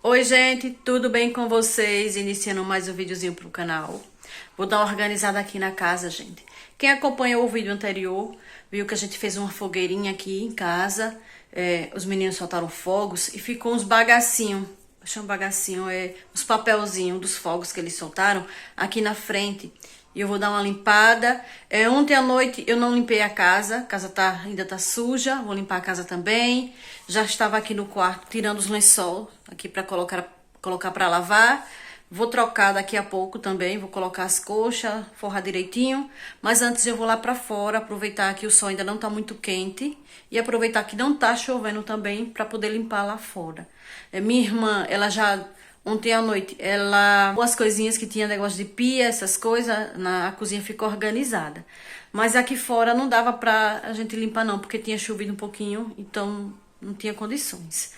Oi, gente, tudo bem com vocês? Iniciando mais um videozinho pro canal. Vou dar uma organizada aqui na casa, gente. Quem acompanhou o vídeo anterior, viu que a gente fez uma fogueirinha aqui em casa. Os meninos soltaram fogos e ficou uns bagacinhos. Chama bagacinho, os papelzinhos dos fogos que eles soltaram aqui na frente. E eu vou dar uma limpada. Ontem à noite eu não limpei a casa ainda tá suja. Vou limpar a casa também. Já estava aqui no quarto tirando os lençol aqui para colocar para lavar. Vou trocar daqui a pouco também. Vou colocar as coxas, forrar direitinho. Mas antes eu vou lá para fora, aproveitar que o sol ainda não tá muito quente. E aproveitar que não tá chovendo também para poder limpar lá fora. Minha irmã, ela já... Ontem à noite, as coisinhas que tinha negócio de pia, essas coisas, a cozinha ficou organizada. Mas aqui fora não dava pra a gente limpar não, porque tinha chovido um pouquinho, então não tinha condições.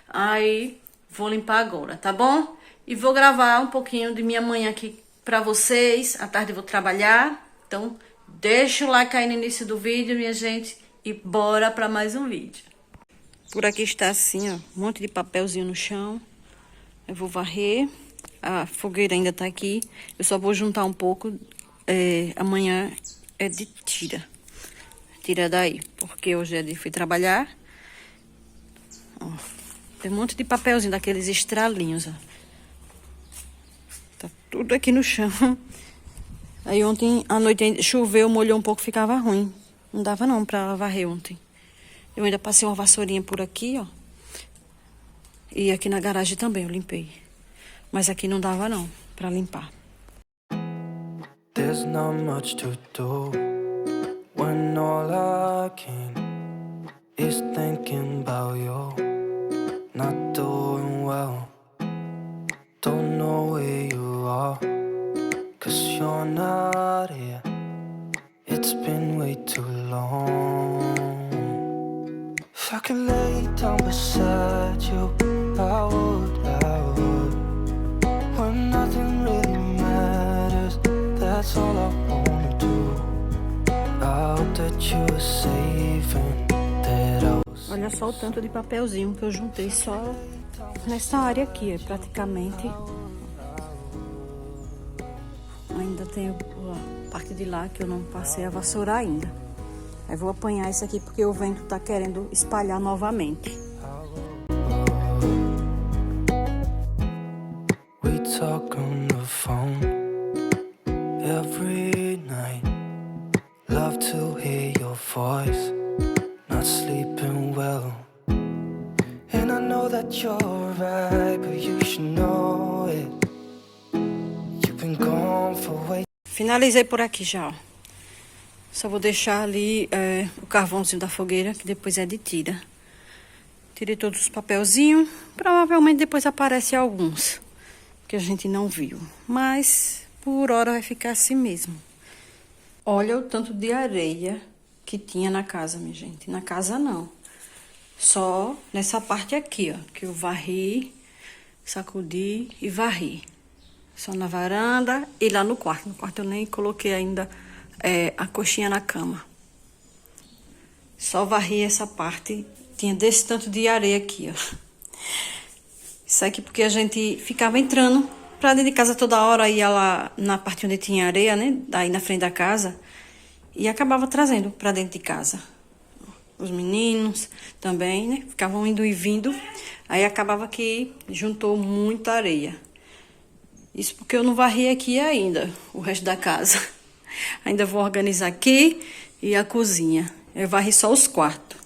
Aí, vou limpar agora, tá bom? E vou gravar um pouquinho de minha manhã aqui pra vocês. À tarde eu vou trabalhar, então deixa o like aí no início do vídeo, minha gente, e bora pra mais um vídeo. Por aqui está assim, ó, um monte de papelzinho no chão. Eu vou varrer, a fogueira ainda tá aqui, eu só vou juntar um pouco, amanhã é de tira daí, porque hoje é de fui trabalhar. Ó, tem um monte de papelzinho daqueles estralinhos, ó. Tá tudo aqui no chão. Aí ontem à noite choveu, molhou um pouco, ficava ruim, não dava não pra varrer ontem. Eu ainda passei uma vassourinha por aqui, ó. E aqui na garagem também eu limpei. Mas aqui não dava não, pra limpar. There's not much to do when all I can is thinking about you. Not doing well, don't know where you are, 'cause you're not here. It's been way too long. If I could lay down beside you, I would. When nothing really matters, that's all I wanna do. I hope that you are safe and that I was. Olha só o tanto de papelzinho que eu juntei só nessa área aqui, praticamente. Ainda tem a parte de lá que eu não passei a vassoura ainda. Aí vou apanhar isso aqui porque o vento tá querendo espalhar novamente. We talk on the phone every night. Love to hear your voice. Not sleeping well. And I know that you're right, but you should know it. You've been gone for way. Finalizei por aqui já, ó. Só vou deixar ali o carvãozinho da fogueira, que depois é de tira. Tirei todos os papelzinhos. Provavelmente depois aparecem alguns que a gente não viu. Mas por hora vai ficar assim mesmo. Olha o tanto de areia que tinha na casa, minha gente. Na casa não. Só nessa parte aqui, ó. Que eu varri, sacudi e varri. Só na varanda e lá no quarto. No quarto eu nem coloquei ainda a coxinha na cama. Só varri essa parte. Tinha desse tanto de areia aqui, ó. Isso aqui porque a gente ficava entrando pra dentro de casa toda hora. Ia lá na parte onde tinha areia, né? Aí na frente da casa. E acabava trazendo pra dentro de casa. Os meninos também, né? Ficavam indo e vindo. Aí acabava que juntou muita areia. Isso porque eu não varri aqui ainda, o resto da casa. Ainda vou organizar aqui e a cozinha. Eu varri só os quartos.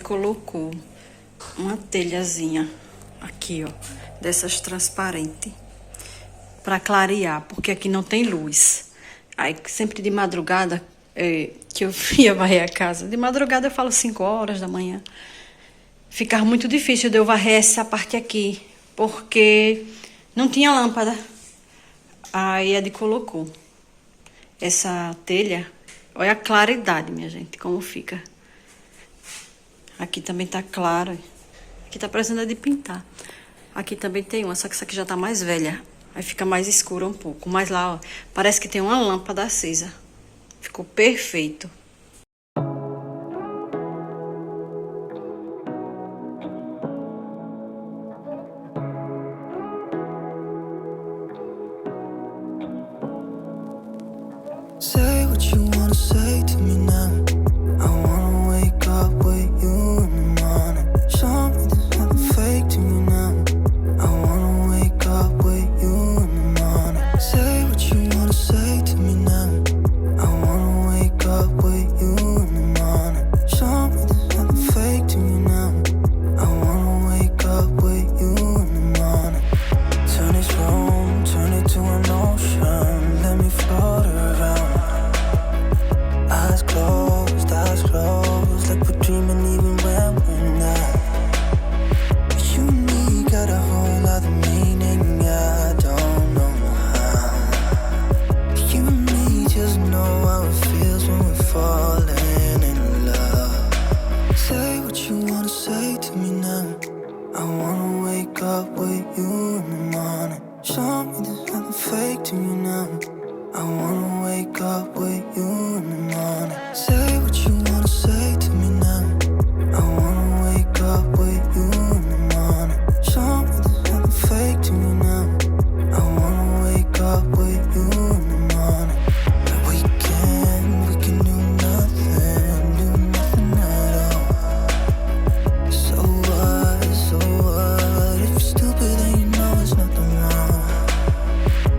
colocou uma telhazinha aqui, ó, dessas transparentes, para clarear, porque aqui não tem luz. Aí sempre de madrugada, que eu ia varrer a casa, de madrugada eu falo 5 horas da manhã, ficava muito difícil de eu varrer essa parte aqui, porque não tinha lâmpada. Aí a Edi colocou essa telha. Olha a claridade, minha gente, como fica. Aqui também tá claro. Aqui tá precisando de pintar. Aqui também tem uma, só que essa aqui já tá mais velha. Aí fica mais escura um pouco. Mas lá, ó, parece que tem uma lâmpada acesa. Ficou perfeito. Say what you wanna say to me now. I wanna wake up with you in the morning. Show me there's nothing fake to me now. I wanna wake up with you in the morning. Say what you wanna say to me now. I wanna wake up with you in the morning. Show me there's nothing fake to me now. I wanna wake up with you in the morning. Turn this room, turn it to an ocean. Let me float around. Eyes closed, like we're dreaming even when we're not. But you and me got a whole other meaning, I don't know how. But you and me just know how it feels when we're falling in love. Say what you wanna say to me now. I wanna wake up with you in the morning. Show me there's nothing fake to me now. I wanna wake up with you in the morning. Say what you wanna say to me now. I wanna wake up with you in the morning. Show me there's nothing fake to me now. I wanna wake up with you in the morning. We can do nothing at all. So what? If you're stupid then you know there's nothing wrong.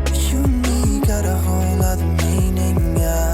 But you and me got a whole other meaning, yeah.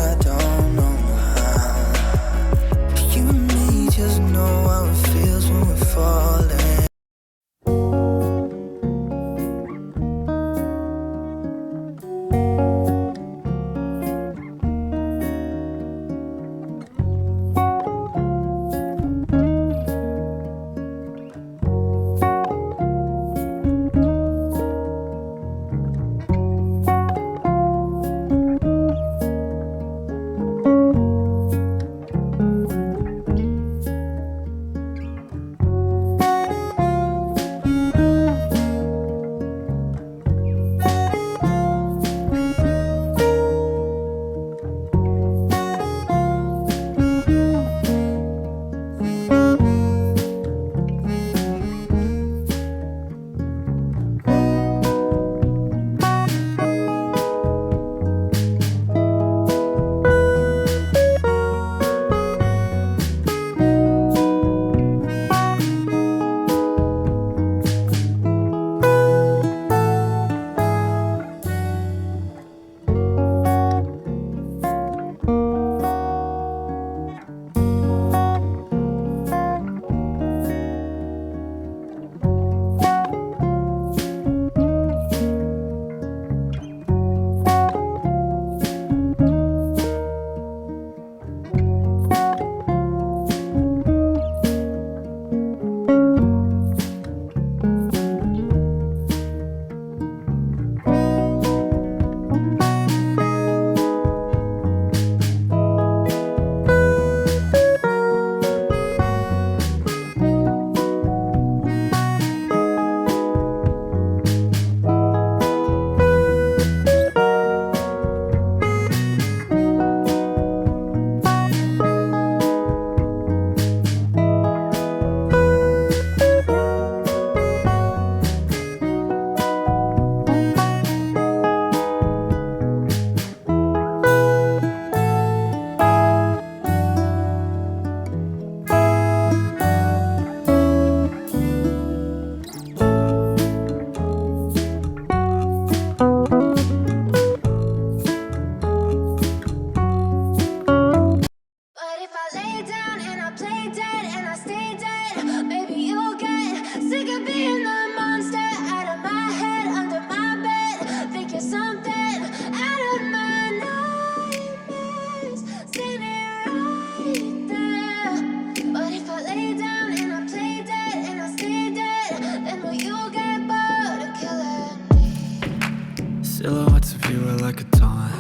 of you are like a taunt.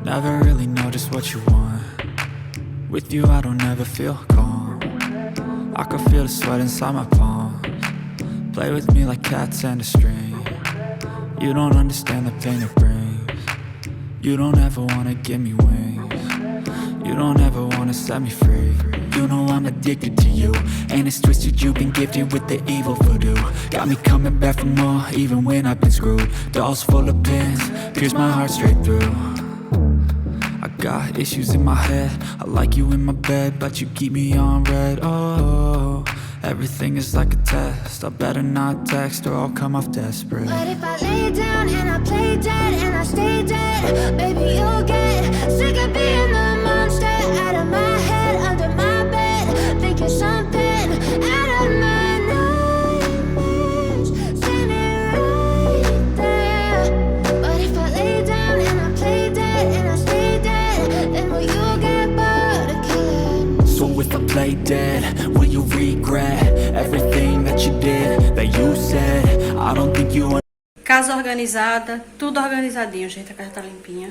Never really know just what you want. With you I don't ever feel calm. I can feel the sweat inside my palms. Play with me like cats and a string. You don't understand the pain it brings. You don't ever wanna give me wings. You don't ever wanna set me free. You know I'm addicted to you, and it's twisted, you've been gifted with the evil voodoo. Got me coming back for more, even when I've been screwed. Dolls full of pins, pierce my heart straight through. I got issues in my head, I like you in my bed, but you keep me on red. Oh, everything is like a test, I better not text or I'll come off desperate. But if I lay down and I play dead and I stay dead, baby you'll get sick of being the monster out of my head, under my bed, thinking something out of my nightmares, standing right there. But if I lay down and I play dead and I stay dead, then will you get bored of killing me? So if I play dead, will you regret everything that you did, that you said? I don't think you. Casa organizada, tudo organizadinho, gente. A casa tá limpinha.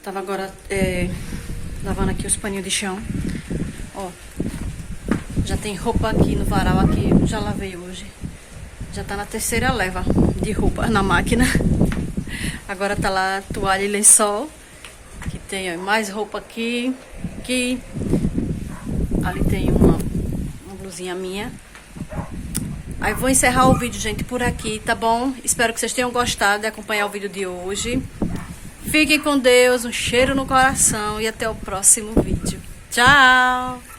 Tava agora lavando aqui os paninhos de chão. Ó, já tem roupa aqui no varal aqui, já lavei hoje. Já tá na terceira leva de roupa na máquina. Agora tá lá toalha e lençol. Que tem ó, mais roupa aqui. Aqui. Ali tem uma blusinha minha. Aí vou encerrar o vídeo, gente, por aqui, tá bom? Espero que vocês tenham gostado de acompanhar o vídeo de hoje. Fiquem com Deus, um cheiro no coração e até o próximo vídeo. Tchau!